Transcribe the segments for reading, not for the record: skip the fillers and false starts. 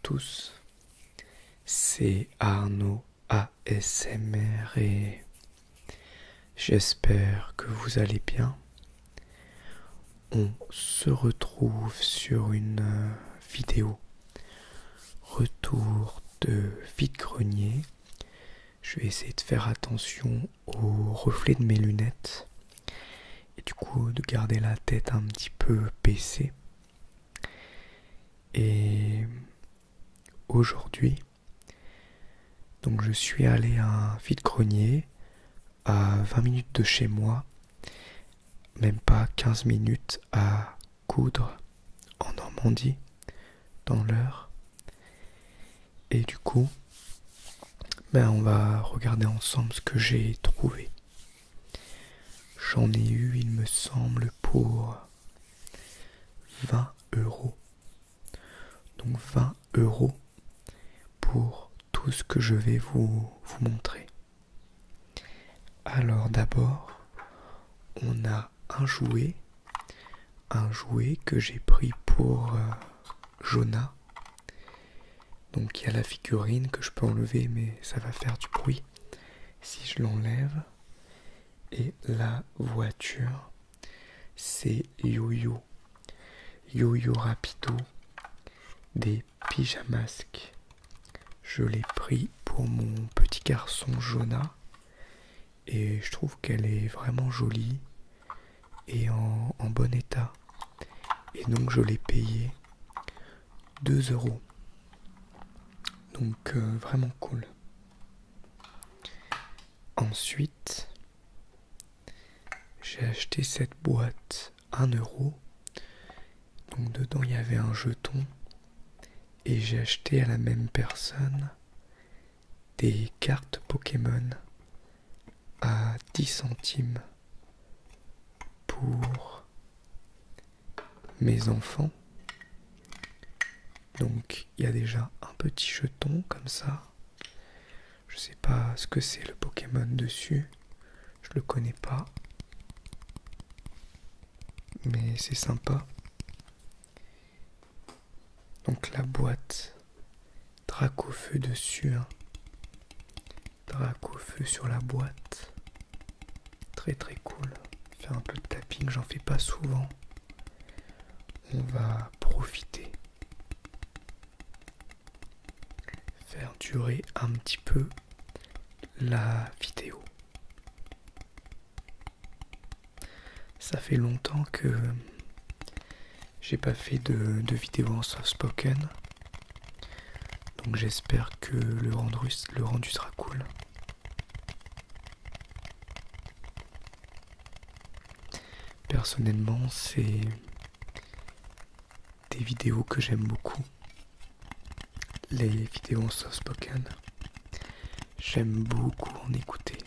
tous, c'est Arnaud ASMR et j'espère que vous allez bien. On se retrouve sur une vidéo retour de vide-grenier. Je vais essayer de faire attention au reflet de mes lunettes et du coup de garder la tête un petit peu baissée. Et aujourd'hui, donc je suis allé à un vide-grenier à 20 minutes de chez moi, même pas 15 minutes à Coudres en Normandie, dans l'Eure. Et du coup, on va regarder ensemble ce que j'ai trouvé. J'en ai eu, il me semble, pour 20 euros. Donc 20 euros pour tout ce que je vais vous montrer. Alors d'abord, on a un jouet que j'ai pris pour Jonah. Donc il y a la figurine que je peux enlever, mais ça va faire du bruit si je l'enlève. Et la voiture, c'est Yo-Yo Rapido des pyjamasques. Je l'ai pris pour mon petit garçon Jonah et je trouve qu'elle est vraiment jolie et en bon état. Et donc je l'ai payé 2 euros. Donc vraiment cool. Ensuite, j'ai acheté cette boîte 1 euro. Donc dedans il y avait un jeton. Et j'ai acheté à la même personne des cartes Pokémon à 10 centimes pour mes enfants. Donc il y a déjà un petit jeton comme ça. Je sais pas ce que c'est le Pokémon dessus. Je le connais pas. Mais c'est sympa. Donc la boîte, Dracofeu dessus. Dracofeu sur la boîte. Très très cool. Faire un peu de tapping, j'en fais pas souvent. On va profiter. Faire durer un petit peu la vidéo. Ça fait longtemps que j'ai pas fait de vidéo en soft spoken. Donc j'espère que le rendu sera cool. Personnellement, c'est des vidéos que j'aime beaucoup. Les vidéos en soft spoken. J'aime beaucoup en écouter.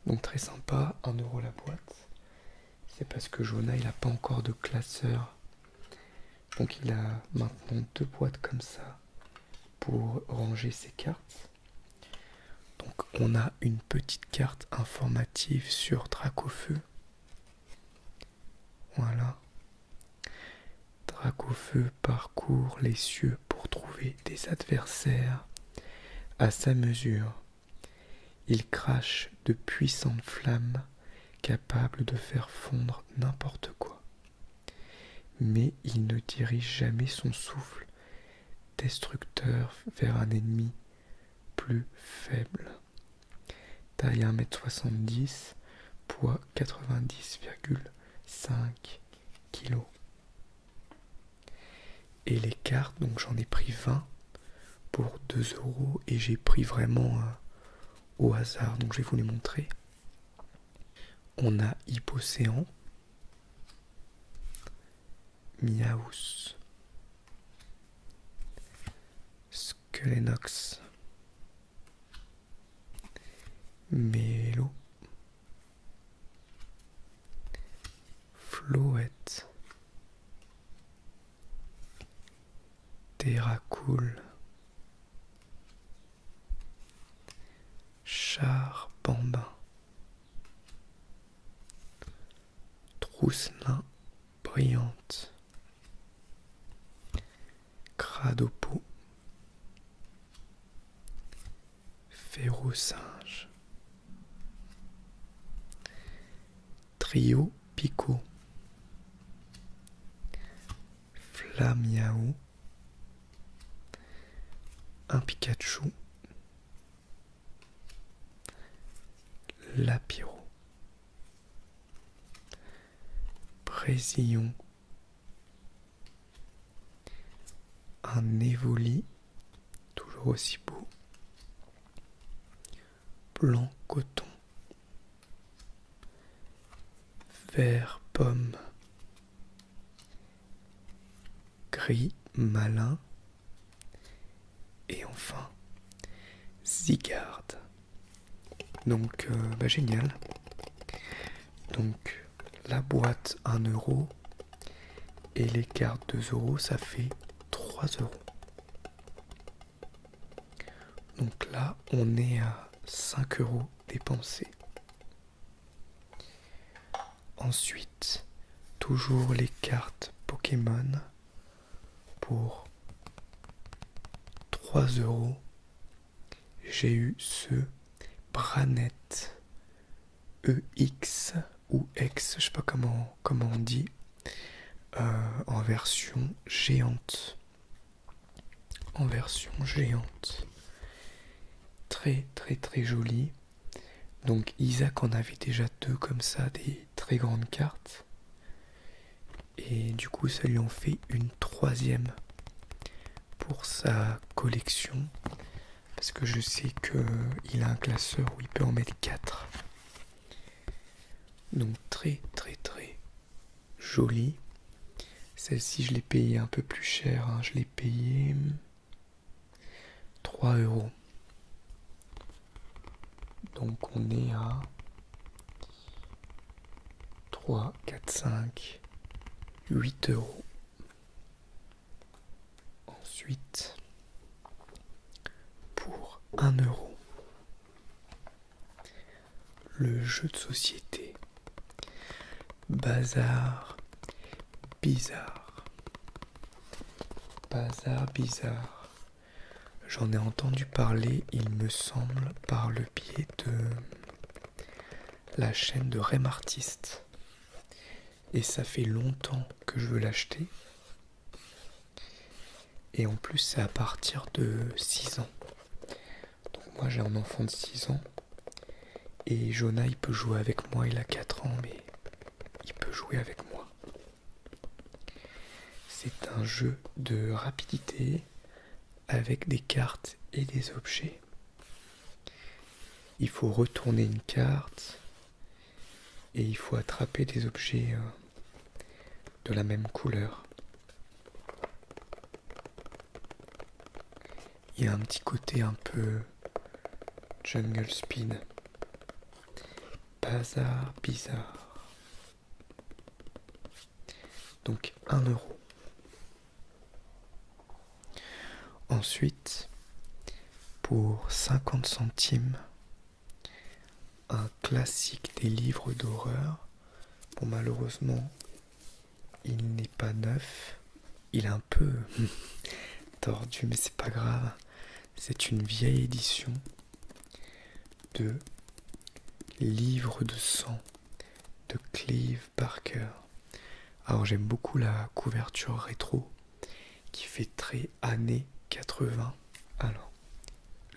Donc très sympa, 1 euro la boîte. C'est parce que Jonah il a pas encore de classeur. Donc il a maintenant 2 boîtes comme ça pour ranger ses cartes. Donc on a une petite carte informative sur Dracofeu. Voilà. Dracofeu parcourt les cieux pour trouver des adversaires à sa mesure. Il crache de puissantes flammes capables de faire fondre n'importe quoi. Mais il ne dirige jamais son souffle destructeur vers un ennemi plus faible. Taille 1m70, poids 90,5 kg. Et les cartes, donc j'en ai pris 20 pour 2 euros et j'ai pris vraiment au hasard, donc je vais vous les montrer. On a Hippocéan, Miaus, Skelenox, Mélo, Floette, Terracool, Charbambin, Trousselin brillante, Radopo, Ferro-Singe, Trio Pico, Flamiao, un Pikachu, Lapiro, Présillon, un Évoli, toujours aussi beau, Blanc Coton, Vert Pomme, Gris Malin, et enfin Zygarde. Donc génial. Donc la boîte 1 euro et les cartes 2 euros, ça fait 3 euros. Donc là on est à 5 euros dépensés. Ensuite, toujours les cartes Pokémon pour 3 euros. J'ai eu ce Branette EX ou X, je sais pas comment on dit, en version géante. Très très très joli. Donc Isaac en avait déjà 2 comme ça, des très grandes cartes. Et du coup ça lui en fait une 3e pour sa collection. Parce que je sais qu'il a un classeur où il peut en mettre 4. Donc très très très joli. Celle-ci je l'ai payée un peu plus cher, hein. Je l'ai payée 3 euros. Donc on est à 3, 4, 5, 8 euros. Ensuite, pour 1 euro, le jeu de société Bazar Bizarre. J'en ai entendu parler, il me semble, par le biais de la chaîne de Rem Artiste. Et ça fait longtemps que je veux l'acheter. Et en plus, c'est à partir de 6 ans. Donc moi, j'ai un enfant de 6 ans. Et Jonah, il peut jouer avec moi, il a 4 ans, mais il peut jouer avec moi. C'est un jeu de rapidité avec des cartes et des objets. Il faut retourner une carte et il faut attraper des objets de la même couleur. Il y a un petit côté un peu jungle speed. Bazar Bizarre. Donc 1 euro. Ensuite, pour 50 centimes, un classique des livres d'horreur. Bon, malheureusement, il n'est pas neuf. Il est un peu tordu, mais c'est pas grave. C'est une vieille édition de Livre de sang de Clive Barker. Alors j'aime beaucoup la couverture rétro qui fait très années 80. Alors,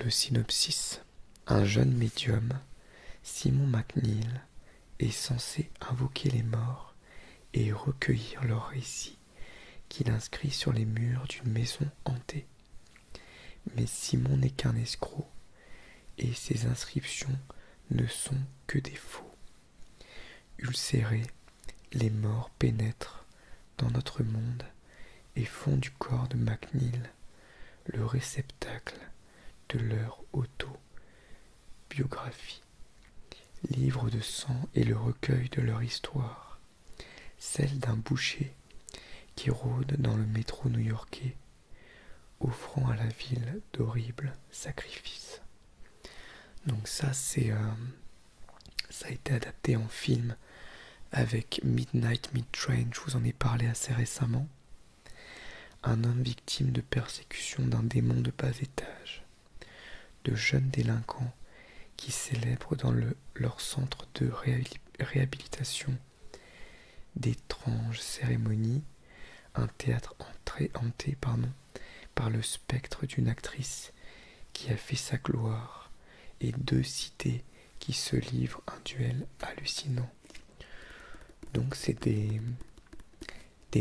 le synopsis. Un jeune médium, Simon McNeil, est censé invoquer les morts et recueillir leurs récits qu'il inscrit sur les murs d'une maison hantée. Mais Simon n'est qu'un escroc et ses inscriptions ne sont que des faux. Ulcérés, les morts pénètrent dans notre monde et font du corps de McNeil le réceptacle de leur autobiographie. Livre de sang et le recueil de leur histoire, celle d'un boucher qui rôde dans le métro new-yorkais, offrant à la ville d'horribles sacrifices. Donc ça a été adapté en film avec Midnight Meat Train, je vous en ai parlé assez récemment. Un homme victime de persécution d'un démon de bas étage. De jeunes délinquants qui célèbrent dans leur centre de réhabilitation d'étranges cérémonies, un théâtre hanté par le spectre d'une actrice qui a fait sa gloire, et deux cités qui se livrent un duel hallucinant. Donc c'est des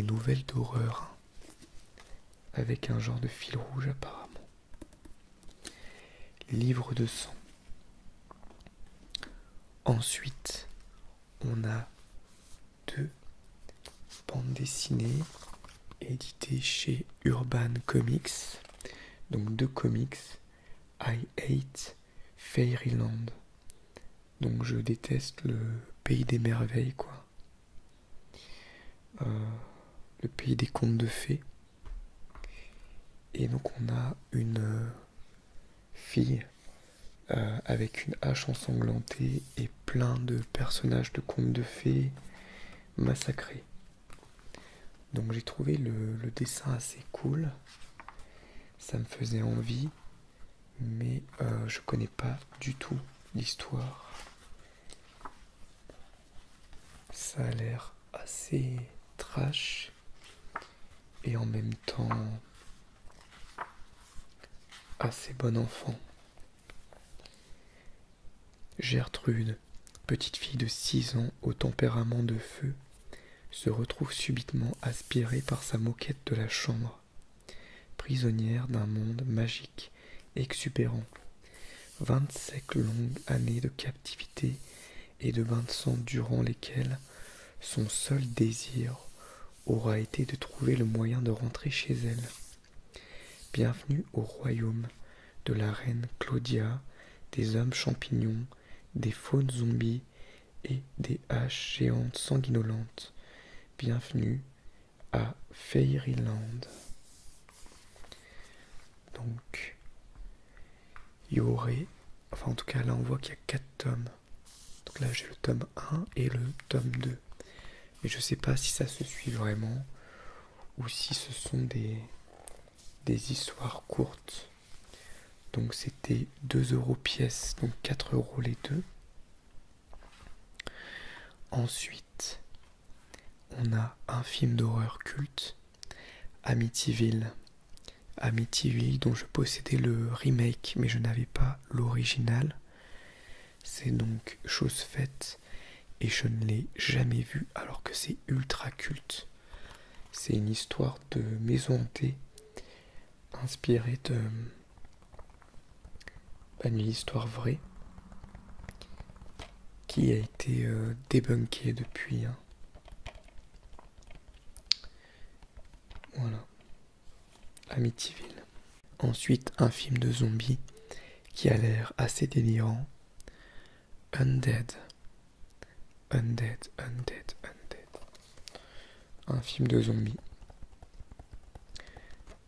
nouvelles d'horreur, avec un genre de fil rouge apparemment. Livre de sang. Ensuite, on a deux bandes dessinées éditées chez Urban Comics. Donc deux comics, I Hate Fairyland. Donc je déteste le pays des merveilles, quoi. Le pays des contes de fées. Et donc on a une fille avec une hache ensanglantée et plein de personnages de contes de fées massacrés. Donc j'ai trouvé le dessin assez cool, ça me faisait envie, mais je connais pas du tout l'histoire. Ça a l'air assez trash et en même temps assez bon enfant. Gertrude, petite fille de 6 ans au tempérament de feu, se retrouve subitement aspirée par sa moquette de la chambre, prisonnière d'un monde magique exubérant. 25 longues années de captivité et de bains de sang durant lesquelles son seul désir aura été de trouver le moyen de rentrer chez elle. Bienvenue au royaume de la reine Claudia, des hommes champignons, des faunes zombies et des haches géantes sanguinolentes. Bienvenue à Fairyland. Donc, il y aurait... Enfin, en tout cas, là, on voit qu'il y a 4 tomes. Donc là, j'ai le tome 1 et le tome 2. Mais je sais pas si ça se suit vraiment ou si ce sont des histoires courtes. Donc c'était 2 € pièce, donc 4 € les deux. Ensuite, on a un film d'horreur culte, Amityville. Amityville dont je possédais le remake mais je n'avais pas l'original. C'est donc chose faite et je ne l'ai jamais vu alors que c'est ultra culte. C'est une histoire de maison hantée inspirée d'une histoire vraie qui a été débunkée depuis. Voilà. Amityville. Ensuite, un film de zombies qui a l'air assez délirant. Undead. Un film de zombies.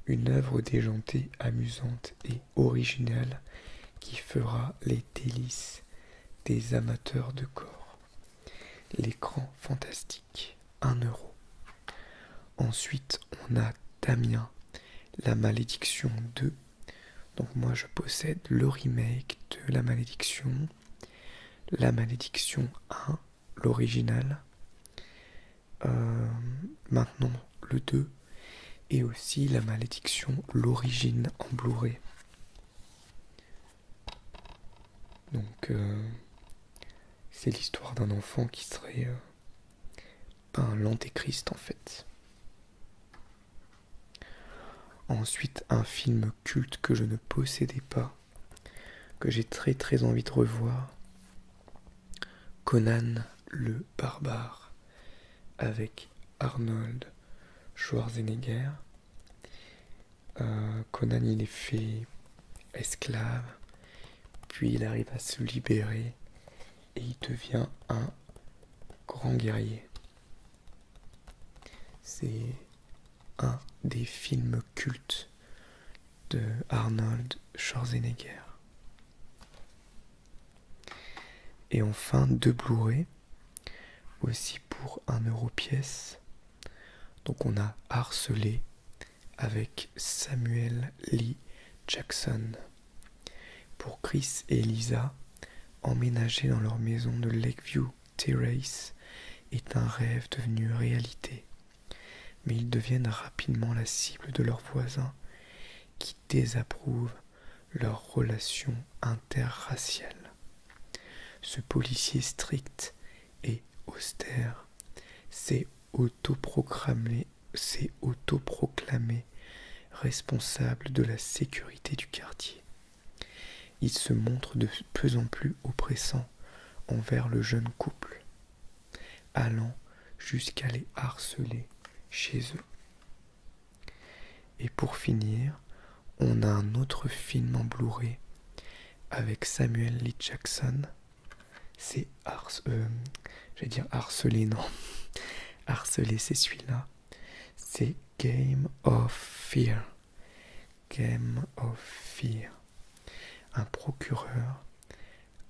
Une œuvre déjantée, amusante et originale qui fera les délices des amateurs de corps. L'écran fantastique, 1 €. Ensuite, on a Damien, La Malédiction 2. Donc moi, je possède le remake de La Malédiction 1, l'original. Maintenant, le 2. Et aussi La Malédiction, l'origine en Blu-ray. Donc, c'est l'histoire d'un enfant qui serait l'antéchrist en fait. Ensuite, un film culte que je ne possédais pas, que j'ai très très envie de revoir. Conan le barbare, avec Arnold Schwarzenegger. Conan, il est fait esclave, puis il arrive à se libérer et il devient un grand guerrier. C'est un des films cultes de Arnold Schwarzenegger. Et enfin 2 Blu-ray, aussi pour 1 € pièce. Donc on a Harcelé avec Samuel Lee Jackson. Pour Chris et Lisa, emménager dans leur maison de Lakeview Terrace est un rêve devenu réalité. Mais ils deviennent rapidement la cible de leurs voisins qui désapprouvent leur relation interraciale. Ce policier strict et austère s'est autoproclamé responsable de la sécurité du quartier. Il se montre de plus en plus oppressant envers le jeune couple, allant jusqu'à les harceler chez eux. Et pour finir, on a un autre film en Blu-ray avec Samuel Lee Jackson. C'est Harcelé, non. Harcelé, c'est celui-là. C'est Game of Fear. Game of Fear. Un procureur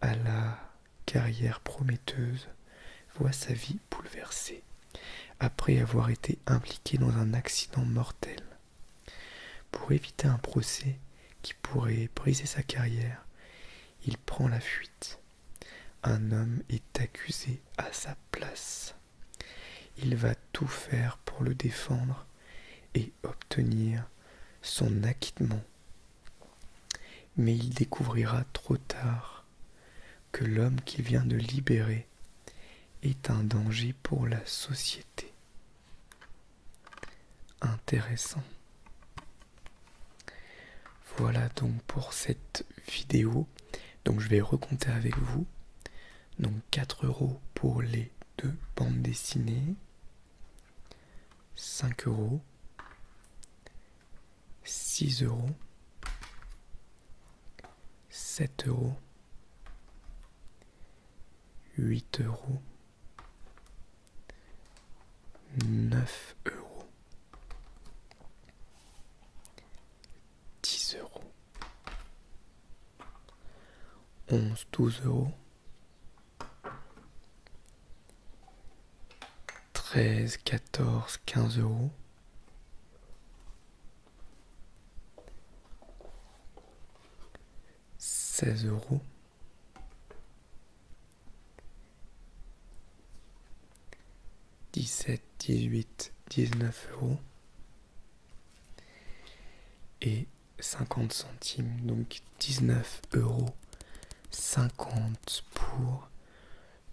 à la carrière prometteuse voit sa vie bouleversée après avoir été impliqué dans un accident mortel. Pour éviter un procès qui pourrait briser sa carrière, il prend la fuite. Un homme est accusé à sa place. Il va tout faire pour le défendre et obtenir son acquittement. Mais il découvrira trop tard que l'homme qu'il vient de libérer est un danger pour la société. Intéressant. Voilà donc pour cette vidéo. Donc je vais recompter avec vous. Donc 4 € pour les 2 bandes dessinées. 5 €. 6 €. 7 €. 8 €. 9 €. 10 €. 11, 12 €. 13, 14, 15 €. 16 €. 17, 18, 19 € et 50 centimes, donc 19,50 € pour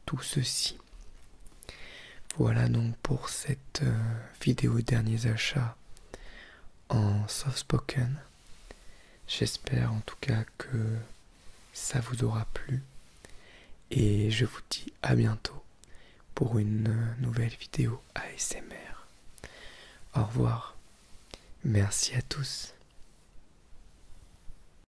tout ceci. Voilà donc pour cette vidéo derniers achats en soft spoken. J'espère en tout cas que ça vous aura plu et je vous dis à bientôt pour une nouvelle vidéo ASMR. Au revoir. Merci à tous.